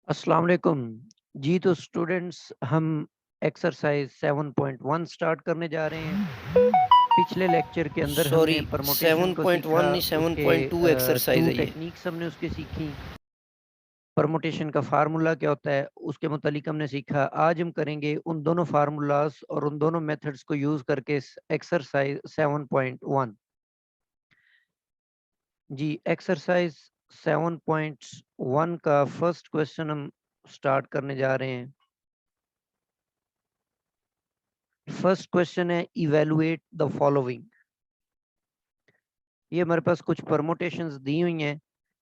अस्सलाम वालेकुम जी। तो स्टूडेंट्स, हम एक्सरसाइज 7.1 स्टार्ट करने जा रहे हैं। पिछले लेक्चर के अंदर सॉरी, हमने परमोटेशन को 7.1 सीखा, नहीं उसके 7.2 एक्सरसाइज टू है ये। टेक्निक्स हमने उसके सीखी। परमोटेशन का फार्मूला क्या होता है उसके मुतालिक हमने सीखा। आज हम करेंगे उन दोनों फार्मूलाज और उन दोनों मेथड्स को यूज करके एक्सरसाइज 7.1। जी, एक्सरसाइज 7.1 का फर्स्ट क्वेश्चन हम स्टार्ट करने जा रहे हैं। फर्स्ट क्वेश्चन है, इवेलुएट द फॉलोइंग। ये हमारे पास कुछ परमोटेशंस दी हुई हैं।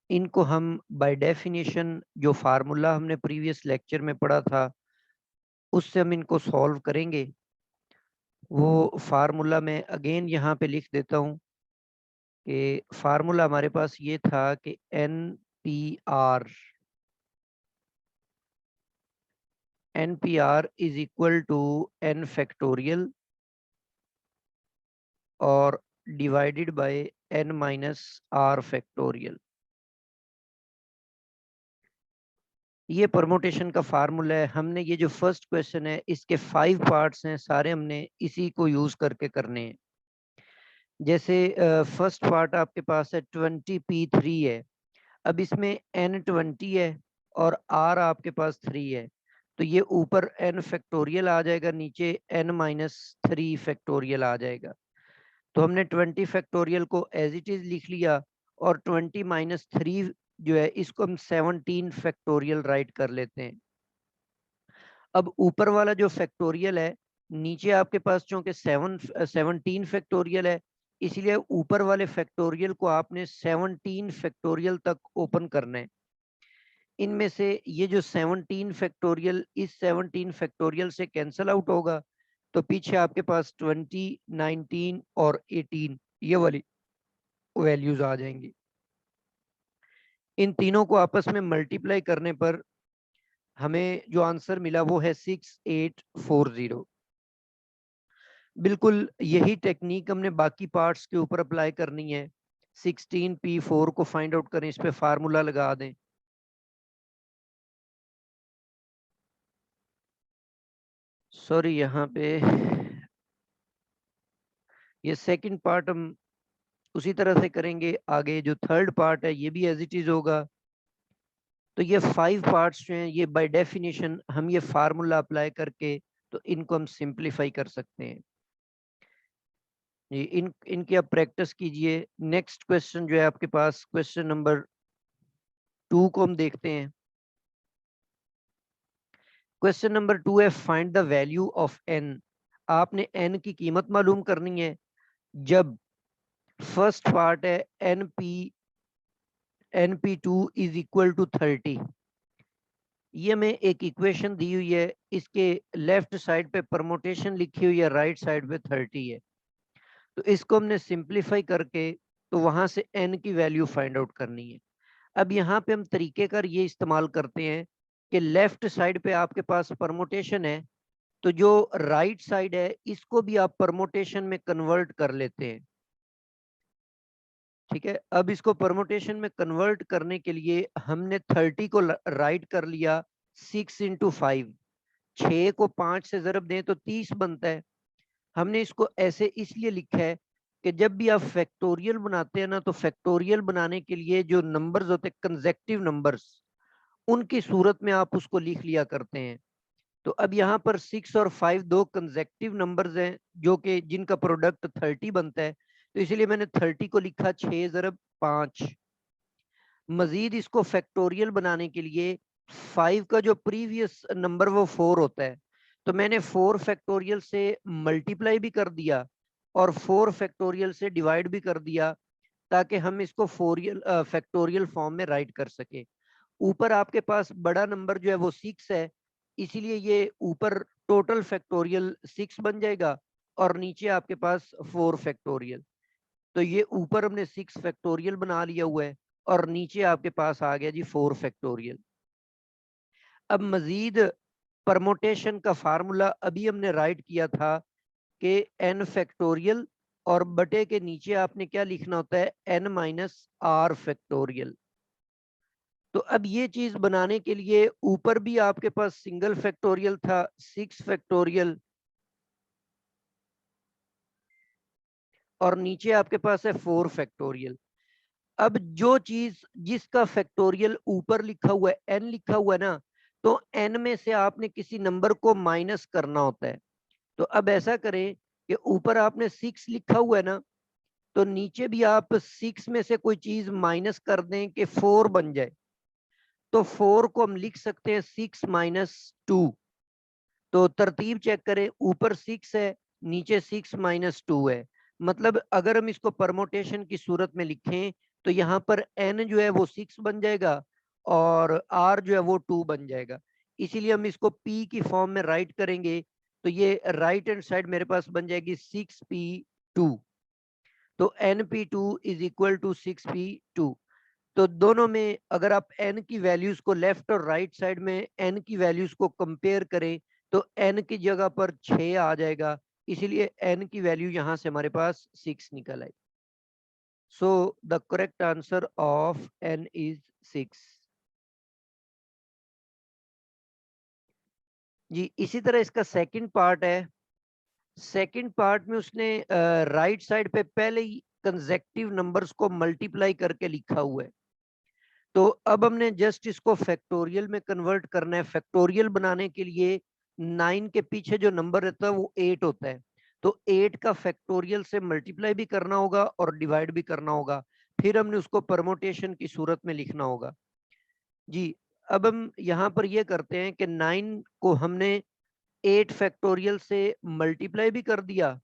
इनको हम बाय डेफिनेशन, जो फार्मूला हमने प्रीवियस लेक्चर में पढ़ा था, उससे हम इनको सॉल्व करेंगे। वो फार्मूला मैं अगेन यहाँ पे लिख देता हूँ कि फार्मूला हमारे पास ये था कि NPR is equal to n factorial और divided by n minus r factorial. ये परमोटेशन का फार्मूला है। हमने ये जो फर्स्ट क्वेश्चन है, इसके 5 पार्ट्स हैं, सारे हमने इसी को यूज करके करने हैं। जैसे फर्स्ट पार्ट आपके पास है 20p3 है। अब इसमें n20 है और r आपके पास 3 है, तो ये ऊपर n फैक्टोरियल आ जाएगा, नीचे n माइनस 3 फैक्टोरियल आ जाएगा। तो हमने 20 फैक्टोरियल को एज इट इज लिख लिया और 20 माइनस 3 जो है इसको हम 17 फैक्टोरियल राइट कर लेते हैं। अब ऊपर वाला जो फैक्टोरियल है, नीचे आपके पास चूंकि 17 फैक्टोरियल है, इसलिए ऊपर वाले फैक्टोरियल को आपने 17 फैक्टोरियल तक ओपन करना है। इनमें से ये जो 17 फैक्टोरियल इस 17 फैक्टोरियल से कैंसल आउट होगा, तो पीछे आपके पास 20, 19 और 18 ये वाली वैल्यूज आ जाएंगी। इन तीनों को आपस में मल्टीप्लाई करने पर हमें जो आंसर मिला वो है 6840। बिल्कुल यही टेक्निक हमने बाकी पार्ट्स के ऊपर अप्लाई करनी है। 16p4 को फाइंड आउट करें, इस पे फार्मूला लगा दें। सॉरी, यहाँ पे ये सेकंड पार्ट हम उसी तरह से करेंगे। आगे जो थर्ड पार्ट है ये भी एज इट इज होगा। तो ये 5 पार्ट्स जो हैं, ये बाय डेफिनेशन हम ये फार्मूला अप्लाई करके तो इनको हम सिंप्लीफाई कर सकते हैं। ये इनकी आप प्रैक्टिस कीजिए। नेक्स्ट क्वेश्चन जो है आपके पास, क्वेश्चन नंबर 2 को हम देखते हैं। क्वेश्चन नंबर 2 है, find the value of n। आपने n की कीमत मालूम करनी है जब फर्स्ट पार्ट है np2 इज इक्वल टू 30। ये में एक इक्वेशन दी हुई है, इसके लेफ्ट साइड पे परमोटेशन लिखी हुई है, राइट साइड पे 30 है। तो इसको हमने सिंप्लीफाई करके तो वहां से n की वैल्यू फाइंड आउट करनी है। अब यहाँ पे हम तरीकेकार ये इस्तेमाल करते हैं कि लेफ्ट साइड पे आपके पास परमोटेशन है, तो जो राइट साइड है इसको भी आप परमोटेशन में कन्वर्ट कर लेते हैं। ठीक है, अब इसको परमोटेशन में कन्वर्ट करने के लिए हमने 30 को राइट कर लिया 6 × 5। 6 को 5 से ज़रब दें तो 30 बनता है। हमने इसको ऐसे इसलिए लिखा है कि जब भी आप फैक्टोरियल बनाते हैं ना, तो फैक्टोरियल बनाने के लिए जो नंबर्स होते हैं कंसेक्टिव नंबर्स, उनकी सूरत में आप उसको लिख लिया करते हैं। तो अब यहाँ पर 6 और 5 दो कंसेक्टिव नंबर्स हैं जो कि जिनका प्रोडक्ट 30 बनता है, तो इसलिए मैंने 30 को लिखा 6 × 5। मजीद इसको फैक्टोरियल बनाने के लिए 5 का जो प्रीवियस नंबर वो 4 होता है, तो मैंने 4 फैक्टोरियल से मल्टीप्लाई भी कर दिया और 4 फैक्टोरियल से डिवाइड भी कर दिया, ताकि हम इसको फैक्टोरियल फॉर्म में राइट कर सके। ऊपर आपके पास बड़ा नंबर जो है वो 6 है, इसीलिए ये ऊपर टोटल फैक्टोरियल 6 बन जाएगा और नीचे आपके पास 4 फैक्टोरियल। तो ये ऊपर हमने 6 फैक्टोरियल बना लिया हुआ है और नीचे आपके पास आ गया जी 4 फैक्टोरियल। अब मजीद परमोटेशन का फार्मूला अभी हमने राइट किया था कि n फैक्टोरियल और बटे के नीचे आपने क्या लिखना होता है, n माइनस r फैक्टोरियल। तो अब ये चीज बनाने के लिए ऊपर भी आपके पास सिंगल फैक्टोरियल था 6 फैक्टोरियल, और नीचे आपके पास है 4 फैक्टोरियल। अब जो चीज जिसका फैक्टोरियल ऊपर लिखा हुआ है n लिखा हुआ है ना, तो n में से आपने किसी नंबर को माइनस करना होता है। तो अब ऐसा करें कि ऊपर आपने 6 लिखा हुआ है ना, तो नीचे भी आप 6 में से कोई चीज माइनस कर दें कि 4 बन जाए। तो 4 को हम लिख सकते हैं 6 माइनस 2। तो तरतीब चेक करें, ऊपर 6 है, नीचे 6 माइनस 2 है। मतलब अगर हम इसको परमोटेशन की सूरत में लिखें तो यहाँ पर n जो है वो 6 बन जाएगा और r जो है वो 2 बन जाएगा। इसीलिए हम इसको p की फॉर्म में राइट करेंगे, तो ये राइट हैंड साइड मेरे पास बन जाएगी 6p2। तो np2 is equal to 6p2। तो दोनों में अगर आप n की वैल्यूज को लेफ्ट और राइट साइड में n की वैल्यूज को कंपेयर करें तो n की जगह पर 6 आ जाएगा, इसीलिए n की वैल्यू यहां से हमारे पास 6 निकल आई। So the correct answer of n is 6। जी, इसी तरह इसका सेकंड पार्ट है। सेकंड पार्ट में उसने राइट साइड पे पहले ही कंसेक्टिव नंबर्स को मल्टीप्लाई करके लिखा हुआ है। तो अब हमने जस्ट इसको फैक्टोरियल में कन्वर्ट करना है। फैक्टोरियल बनाने के लिए 9 के पीछे जो नंबर रहता है वो 8 होता है, तो 8 का फैक्टोरियल से मल्टीप्लाई भी करना होगा और डिवाइड भी करना होगा, फिर हमने उसको परमोटेशन की सूरत में लिखना होगा। जी, अब हम यहाँ पर ये करते हैं कि 9 को हमने 8 फैक्टोरियल से मल्टीप्लाई भी कर दिया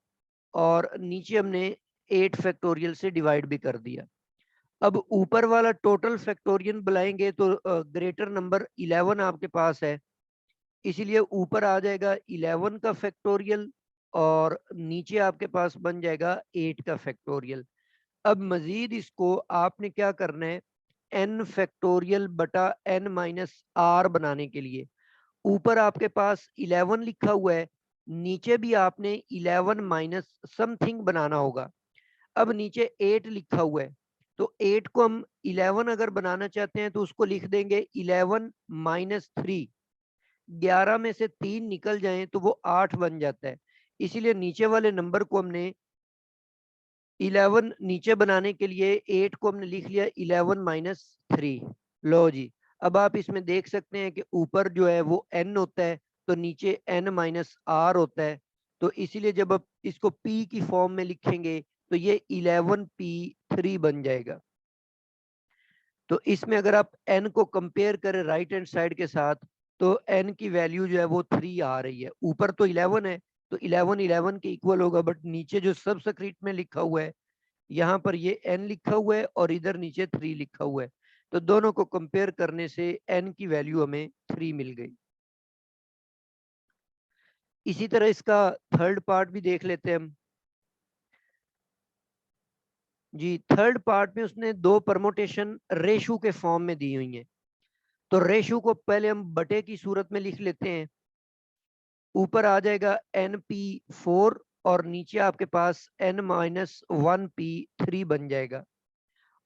और नीचे हमने 8 फैक्टोरियल से डिवाइड भी कर दिया। अब ऊपर वाला टोटल फैक्टोरियल बुलाएंगे तो ग्रेटर नंबर 11 आपके पास है, इसीलिए ऊपर आ जाएगा 11 का फैक्टोरियल और नीचे आपके पास बन जाएगा 8 का फैक्टोरियल। अब मजीद इसको आपने क्या करना है, n फैक्टोरियल बटा n माइनस आर बनाने के लिए ऊपर आपके पास 11 लिखा हुआ है, नीचे भी आपने 11 माइनस समथिंग बनाना होगा। अब नीचे 8 लिखा हुआ है, तो 8 को हम 11 अगर बनाना चाहते हैं तो उसको लिख देंगे 11 माइनस 3। 11 में से 3 निकल जाएं तो वो 8 बन जाता है, इसीलिए नीचे वाले नंबर को हमने 11 नीचे बनाने के लिए 8 को हमने लिख लिया 11 माइनस 3। लो जी, अब आप इसमें देख सकते हैं कि ऊपर जो है वो n होता है तो नीचे n माइनस आर होता है। तो इसीलिए जब आप इसको p की फॉर्म में लिखेंगे तो ये 11p3 बन जाएगा। तो इसमें अगर आप n को कंपेयर करें राइट हैंड साइड के साथ तो n की वैल्यू जो है वो 3 आ रही है। ऊपर तो 11 है तो 11 11 के इक्वल होगा, बट नीचे जो सबस्क्रिप्ट में लिखा हुआ है यहाँ पर ये n लिखा हुआ है और इधर नीचे 3 लिखा हुआ है, तो दोनों को कंपेयर करने से n की वैल्यू हमें 3 मिल गई। इसी तरह इसका थर्ड पार्ट भी देख लेते हैं हम। जी, थर्ड पार्ट में उसने दो परमोटेशन रेशू के फॉर्म में दी हुई हैं। तो रेशू को पहले हम बटे की सूरत में लिख लेते हैं। ऊपर आ जाएगा np4 और नीचे आपके पास n माइनस 1p3 बन जाएगा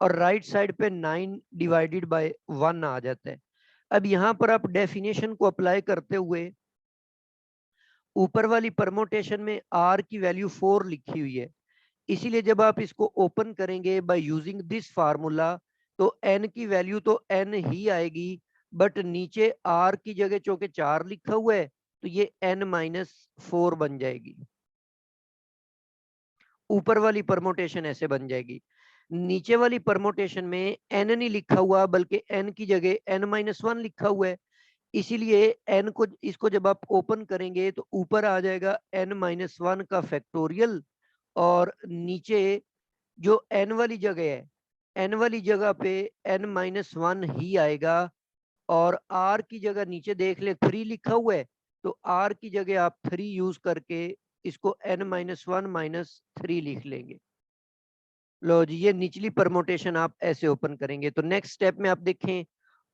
और राइट साइड पे 9 डिवाइडेड बाय 1 आ जाता है। अब यहाँ पर आप डेफिनेशन को अप्लाई करते हुए ऊपर वाली परमोटेशन में r की वैल्यू 4 लिखी हुई है, इसीलिए जब आप इसको ओपन करेंगे बाय यूजिंग दिस फार्मूला तो n की वैल्यू तो n ही आएगी, बट नीचे r की जगह चूंकि 4 लिखा हुआ है तो ये n माइनस 4 बन जाएगी। ऊपर वाली परमोटेशन ऐसे बन जाएगी। नीचे वाली परमोटेशन में n नहीं लिखा हुआ बल्कि n की जगह n माइनस 1 लिखा हुआ है, इसीलिए n को इसको जब आप ओपन करेंगे तो ऊपर आ जाएगा n माइनस 1 का फैक्टोरियल और नीचे जो n वाली जगह है n वाली जगह पे n माइनस 1 ही आएगा और r की जगह नीचे देख ले 3 लिखा हुआ है, तो r की जगह आप 3 यूज करके इसको n माइनस 1 माइनस 3 लिख लेंगे। लो जी, ये निचली परमोटेशन आप ऐसे ओपन करेंगे। तो नेक्स्ट स्टेप में आप देखें,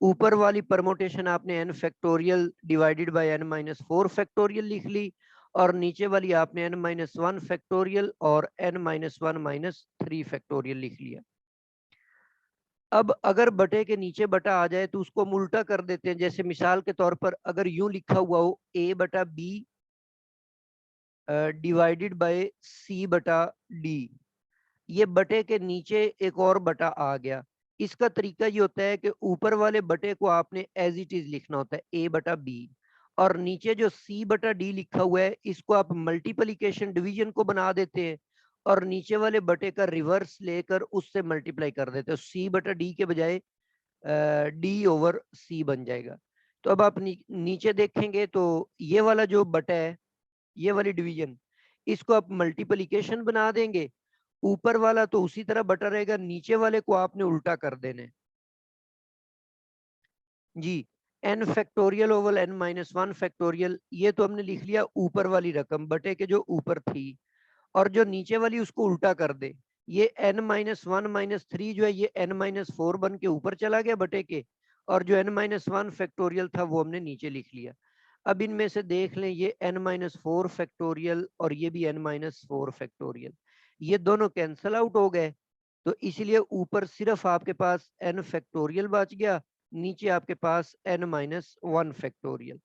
ऊपर वाली परमोटेशन आपने n factorial divided by n minus 4 factorial लिख ली और नीचे वाली आपने n माइनस 1 फैक्टोरियल और n माइनस 1 माइनस 3 फैक्टोरियल लिख लिया। अब अगर बटे के नीचे बटा आ जाए तो उसको हम उल्टा कर देते हैं। जैसे मिसाल के तौर पर अगर यूं लिखा हुआ हो a बटा b डिवाइडेड बाय c बटा d, ये बटे के नीचे एक और बटा आ गया। इसका तरीका ये होता है कि ऊपर वाले बटे को आपने एज इट इज लिखना होता है a बटा b, और नीचे जो c बटा d लिखा हुआ है इसको आप मल्टीप्लिकेशन डिवीजन को बना देते हैं और नीचे वाले बटे का रिवर्स लेकर उससे मल्टीप्लाई कर देते हैं। c बटा d के बजाय d ओवर c बन जाएगा। तो अब आप नीचे देखेंगे तो ये वाला जो बटा है, ये वाली डिवीजन, इसको आप मल्टीप्लिकेशन बना देंगे। ऊपर वाला तो उसी तरह बटा रहेगा, नीचे वाले को आपने उल्टा कर देना है जी। n factorial over n minus one factorial, ये तो हमने लिख लिया ऊपर वाली रकम बटे के जो ऊपर थी, और जो नीचे वाली उसको उल्टा कर दे। ये n minus one minus three जो है ये n माइनस फोर बन के ऊपर चला गया बटे के, और जो n माइनस वन फैक्टोरियल था वो हमने नीचे लिख लिया। अब इनमें से देख लें, ये n माइनस फोर फैक्टोरियल और ये भी n माइनस फोर फैक्टोरियल, ये दोनों कैंसल आउट हो गए। तो इसलिए ऊपर सिर्फ आपके पास n फैक्टोरियल बच गया, नीचे आपके पास n माइनस वन फैक्टोरियल।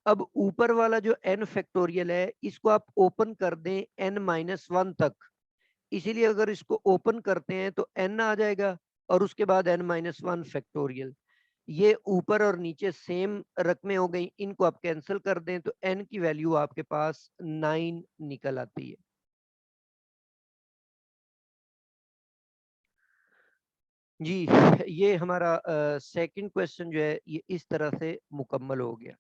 अब ऊपर वाला जो n फैक्टोरियल है इसको आप ओपन कर दें n माइनस वन तक, इसीलिए अगर इसको ओपन करते हैं तो n आ जाएगा और उसके बाद n माइनस वन फैक्टोरियल। ये ऊपर और नीचे सेम रकमें हो गई, इनको आप कैंसिल कर दें तो n की वैल्यू आपके पास 9 निकल आती है। जी, ये हमारा सेकंड क्वेश्चन जो है ये इस तरह से मुकम्मल हो गया।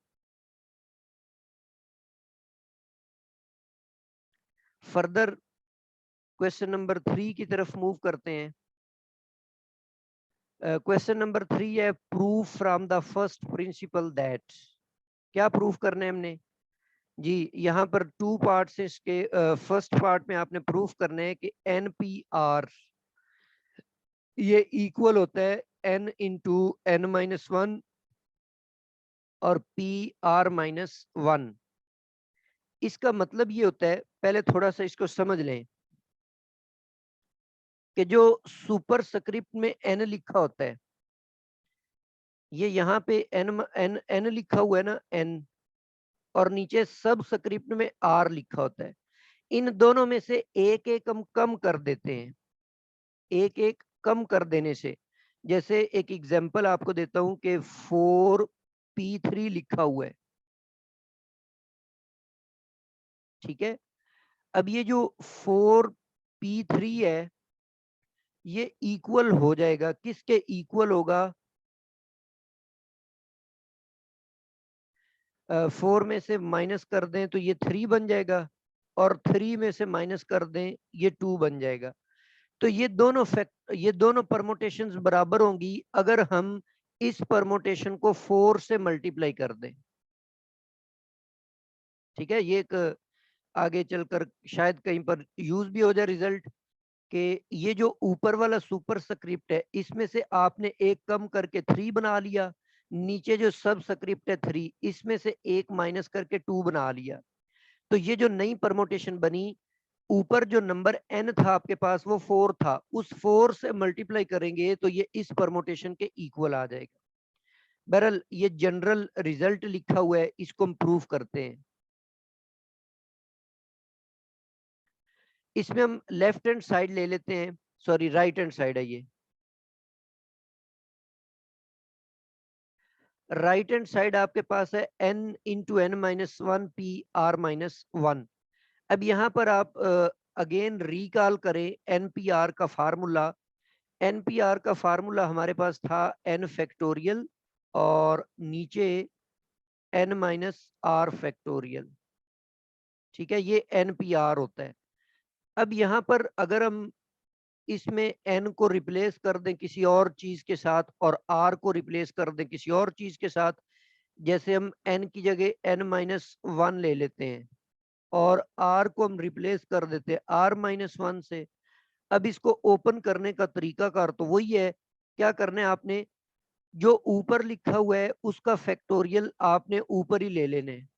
फर्दर क्वेश्चन नंबर 3 की तरफ मूव करते हैं। क्वेश्चन नंबर 3 है proof from the first principle that. क्या प्रूफ करना है हमने जी? यहाँ पर टू पार्ट्स हैं इसके। फर्स्ट पार्ट में आपने प्रूफ करना है कि NPR ये इक्वल होता है n into n minus one और PR माइनस वन। इसका मतलब ये होता है, पहले थोड़ा सा इसको समझ लें कि जो सुपर स्क्रिप्ट में n लिखा होता है, ये यहाँ पे n लिखा हुआ है ना n, और नीचे सब स्क्रिप्ट में r लिखा होता है। इन दोनों में से एक एक हम कम कर देते हैं, एक एक कम कर देने से, जैसे एक एग्जांपल आपको देता हूं कि 4p3 लिखा हुआ है, ठीक है। अब ये जो 4p3 है ये इक्वल हो जाएगा, किसके इक्वल होगा? 4 में से माइनस कर दें तो ये 3 बन जाएगा, और 3 में से माइनस कर दें ये 2 बन जाएगा। तो ये दोनों परमोटेशंस बराबर होंगी अगर हम इस परमोटेशन को 4 से मल्टीप्लाई कर दें, ठीक है। ये एक आगे चलकर शायद कहीं पर यूज भी हो जाए रिजल्ट, कि ये जो ऊपर वाला सुपर स्क्रिप्ट है इसमें से आपने एक कम करके 3 बना लिया, नीचे जो सब स्क्रिप्ट है 3 इसमें से एक माइनस करके 2 बना लिया। तो ये जो नई परमोटेशन बनी, ऊपर जो नंबर n था आपके पास वो 4 था, उस 4 से मल्टीप्लाई करेंगे तो ये इस परमोटेशन के इक्वल आ जाएगा। बहरहाल ये जनरल रिजल्ट लिखा हुआ है, इसको हम प्रूव करते हैं। इसमें हम लेफ्ट हैंड साइड ले लेते हैं, सॉरी राइट हैंड साइड है ये। राइट हैंड साइड आपके पास है n into N minus one PR minus one. अब यहाँ पर आप अगेन रिकॉल करें NPR का फार्मूला। NPR का फार्मूला हमारे पास था n फैक्टोरियल और नीचे n माइनस आर फैक्टोरियल, ठीक है। ये NPR होता है। अब यहाँ पर अगर हम इसमें n को रिप्लेस कर दें किसी और चीज के साथ और r को रिप्लेस कर दें किसी और चीज के साथ, जैसे हम n की जगह n माइनस वन ले लेते हैं और r को हम रिप्लेस कर देते हैं r माइनस वन से। अब इसको ओपन करने का तरीका कार तो वही है, क्या करना है आपने, जो ऊपर लिखा हुआ है उसका फैक्टोरियल आपने ऊपर ही ले लेने हैं,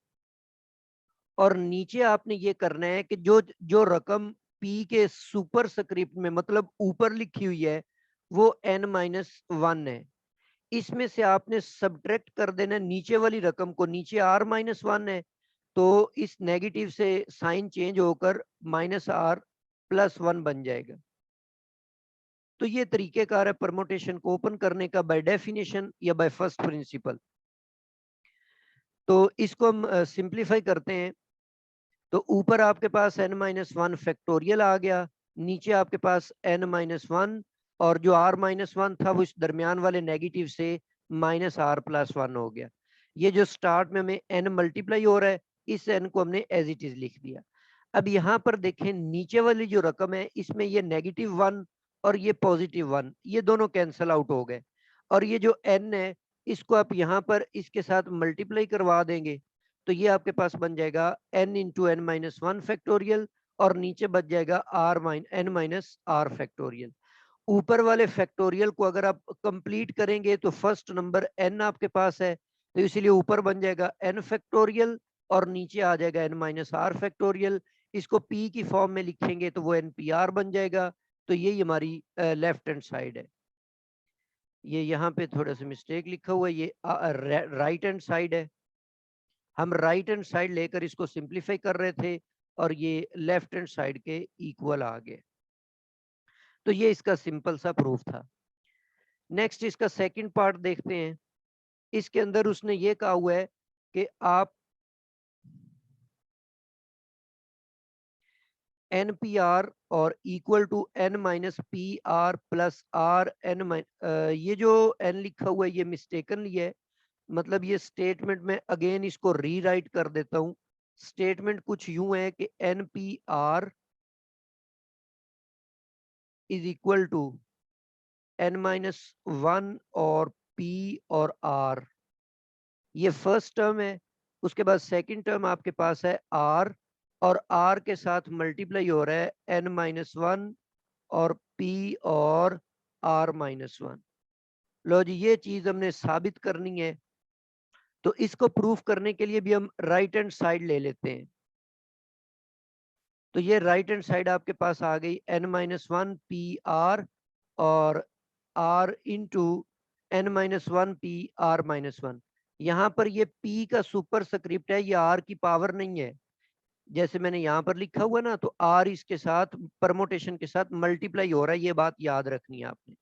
और नीचे आपने ये करना है कि जो जो रकम p के सुपर स्क्रिप्ट में मतलब ऊपर लिखी हुई है वो n-1 है। इसमें से आपने सब्ट्रैक्ट कर देना नीचे वाली रकम को, नीचे r-1 है तो इस नेगेटिव से साइन चेंज होकर -r+1 बन जाएगा। तो ये तरीकेकार है परमोटेशन को ओपन करने का, बाय डेफिनेशन या बाय फर्स्ट प्रिंसिपल। तो इसको हम सिंप्लीफाई करते हैं। तो ऊपर आपके पास n-1 फैक्टोरियल आ गया, नीचे आपके पास n-1 और जो r-1 था वो इस दरमियान वाले नेगेटिव से -r+1 हो गया। ये जो स्टार्ट में हमें n मल्टीप्लाई हो रहा है, इस n को हमने एज इट इज लिख दिया। अब यहाँ पर देखें नीचे वाली जो रकम है इसमें ये -1 और ये +1, ये दोनों कैंसल आउट हो गए। और ये जो n है इसको आप यहाँ पर इसके साथ मल्टीप्लाई करवा देंगे तो ये आपके पास बन जाएगा n इंटू n-1 फैक्टोरियल और नीचे बच जाएगा n-r फैक्टोरियल। ऊपर वाले फैक्टोरियल को अगर आप कंप्लीट करेंगे तो फर्स्ट नंबर n आपके पास है तो इसलिए ऊपर बन जाएगा n फैक्टोरियल और नीचे आ जाएगा n-r फैक्टोरियल। इसको p की फॉर्म में लिखेंगे तो वो npr बन जाएगा। तो यही हमारी लेफ्ट हैंड साइड है। ये यहाँ पे थोड़ा सा मिस्टेक लिखा हुआ है, ये राइट हैंड साइड है। हम राइट हैंड साइड लेकर इसको सिंप्लीफाई कर रहे थे और ये लेफ्ट हैंड साइड के इक्वल आ गए। तो ये इसका सिंपल सा प्रूफ था। नेक्स्ट इसका सेकंड पार्ट देखते हैं। इसके अंदर उसने ये कहा हुआ है कि आप NPR और equal to n-PR plus r n, ये जो n लिखा हुआ है ये मिस्टेकनली है। मतलब ये स्टेटमेंट में अगेन इसको रीराइट कर देता हूं। स्टेटमेंट कुछ यूं है कि NPR is equal to n-1 और p और r, ये फर्स्ट टर्म है। उसके बाद सेकंड टर्म आपके पास है r और r के साथ मल्टीप्लाई हो रहा है n-1 और p और r-1। लो जी, ये चीज हमने साबित करनी है तो इसको प्रूफ करने के लिए भी हम राइट हैंड साइड ले लेते हैं। तो ये राइट हैंड साइड आपके पास आ गई n-1 PR और r into n-1 p r-1। यहाँ पर ये p का सुपर स्क्रिप्ट है, ये r की पावर नहीं है। जैसे मैंने यहाँ पर लिखा हुआ ना, तो r इसके साथ परमोटेशन के साथ मल्टीप्लाई हो रहा है, ये बात याद रखनी है आपने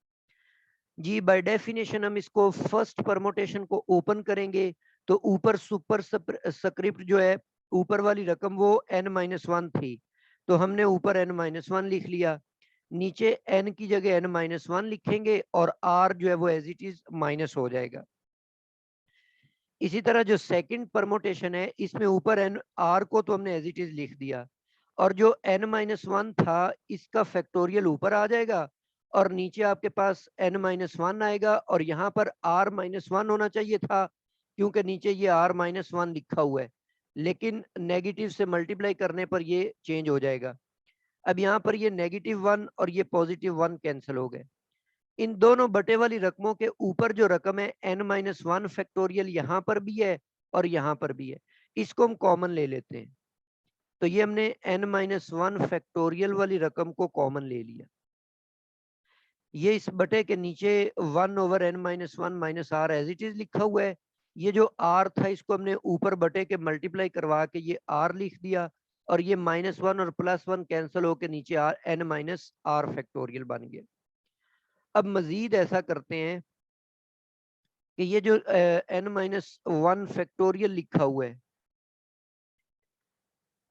जी। बाय डेफिनेशन हम इसको फर्स्ट परमोटेशन को ओपन करेंगे तो ऊपर सुपर स्क्रिप्ट जो है, ऊपर वाली रकम वो n-1 थी तो हमने ऊपर n-1 लिख लिया, नीचे n की जगह n-1 लिखेंगे और r जो है वो एज इट इज माइनस हो जाएगा। इसी तरह जो सेकंड परमोटेशन है इसमें ऊपर n r को तो हमने एज इट इज लिख दिया और जो n-1 था इसका फैक्टोरियल ऊपर आ जाएगा और नीचे आपके पास n-1 आएगा और यहाँ पर r-1 होना चाहिए था क्योंकि नीचे ये r-1 लिखा हुआ है, लेकिन नेगेटिव से मल्टीप्लाई करने पर ये चेंज हो जाएगा। अब यहाँ पर ये -1 और ये +1 कैंसिल हो गए। इन दोनों बटे वाली रकमों के ऊपर जो रकम है n-1 फैक्टोरियल यहाँ पर भी है और यहाँ पर भी है, इसको हम कॉमन ले लेते हैं। तो ये हमने n-1 फैक्टोरियल वाली रकम को कॉमन ले लिया। ये इस बटे के नीचे 1/n-1 minus r as it is लिखा हुआ है। ये जो r था इसको हमने ऊपर बटे के मल्टीप्लाई करवा के ये r लिख दिया और ये -1 और +1 कैंसिल होकर नीचे n-r फैक्टोरियल बन गया। अब मजीद ऐसा करते हैं कि ये जो n-1 फैक्टोरियल लिखा हुआ है,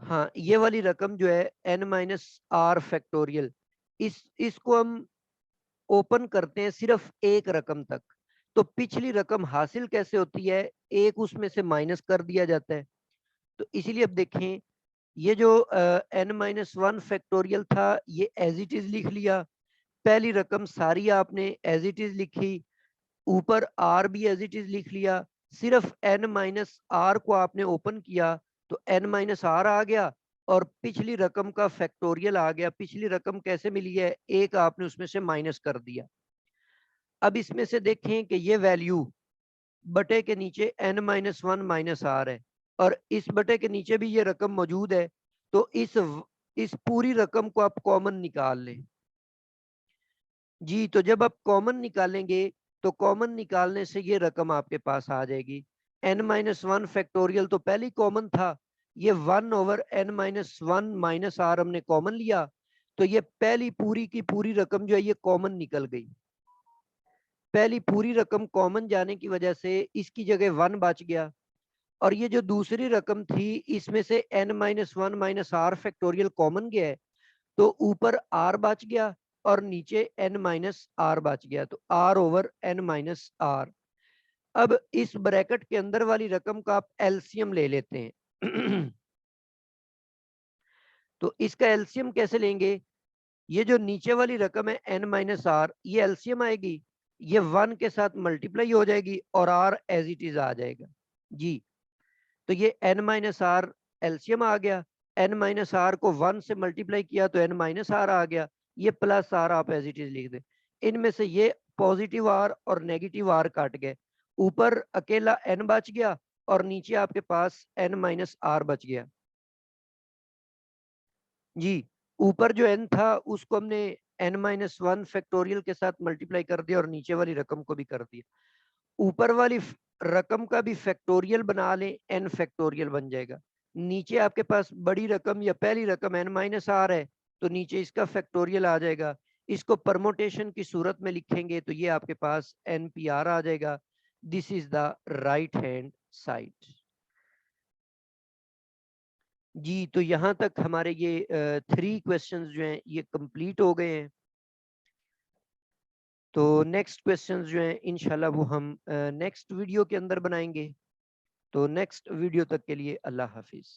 हाँ ये वाली रकम जो है n-r फैक्टोरियल, इसको हम ओपन करते हैं सिर्फ एक रकम तक। तो पिछली रकम हासिल कैसे होती है, एक उसमें से माइनस कर दिया जाता है। तो इसीलिए अब देखें ये जो n-1 फैक्टोरियल था ये एज इट इज लिख लिया। पहली रकम सारी आपने एज इट इज लिखी, ऊपर r भी एज इट इज लिख लिया, सिर्फ n-r को आपने ओपन किया तो n-r आ गया और पिछली रकम का फैक्टोरियल आ गया। पिछली रकम कैसे मिली है, एक आपने उसमें से माइनस कर दिया। अब इसमें से देखें कि ये वैल्यू बटे के नीचे n-1 माइनस r है और इस बटे के नीचे भी ये रकम मौजूद है। तो इस पूरी रकम को आप कॉमन निकाल लें। जी, तो जब आप कॉमन निकालेंगे तो कॉमन निकालने से ये रकम आपके पास आ जाएगी। n-1 फैक्टोरियल तो पहले ही कॉमन था, ये 1/n-1 माइनस आर हमने कॉमन लिया, तो ये पहली पूरी की पूरी रकम जो है ये कॉमन निकल गई। पहली पूरी रकम कॉमन जाने की वजह से इसकी जगह 1 बच गया, और ये जो दूसरी रकम थी इसमें से n-1 minus are factorial common गया है, तो ऊपर r बच गया और नीचे n माइनस आर बच गया, तो r over n minus R. अब इस ब्रैकेट के अंदर वाली रकम का आप एलसीएम ले लेते हैं। तो इसका एलसीएम कैसे लेंगे? ये जो नीचे वाली रकम है n माइनस आर, ये एलसीएम आएगी, ये 1 के साथ मल्टीप्लाई हो जाएगी और r एज इट इज आ जाएगा जी। तो ये n माइनस आर एलसीएम आ गया, n माइनस आर को 1 से मल्टीप्लाई किया तो n माइनस आर आ गया, ये प्लस आर आप एज इट इज लिख दें। इनमें से ये पॉजिटिव आर और नेगेटिव आर काट गए, ऊपर अकेला n बच गया और नीचे आपके पास n माइनस आर बच गया जी। ऊपर जो n था उसको हमने n-1 फैक्टोरियल के साथ मल्टीप्लाई कर दिया और नीचे वाली रकम को भी कर दिया। ऊपर वाली रकम का भी फैक्टोरियल बना लें, n फैक्टोरियल बन जाएगा। नीचे आपके पास बड़ी रकम या पहली रकम n-r है, तो नीचे इसका फैक्टोरियल आ जाएगा। इसको परमोटेशन की सूरत में लिखेंगे तो ये आपके पास npr आ जाएगा। This is the right hand side. जी, तो यहाँ तक हमारे ये 3 क्वेश्चंस जो हैं ये कंप्लीट हो गए हैं। तो नेक्स्ट क्वेश्चंस जो हैं इंशाल्लाह वो हम नेक्स्ट वीडियो के अंदर बनाएंगे। तो नेक्स्ट वीडियो तक के लिए अल्लाह हाफिज।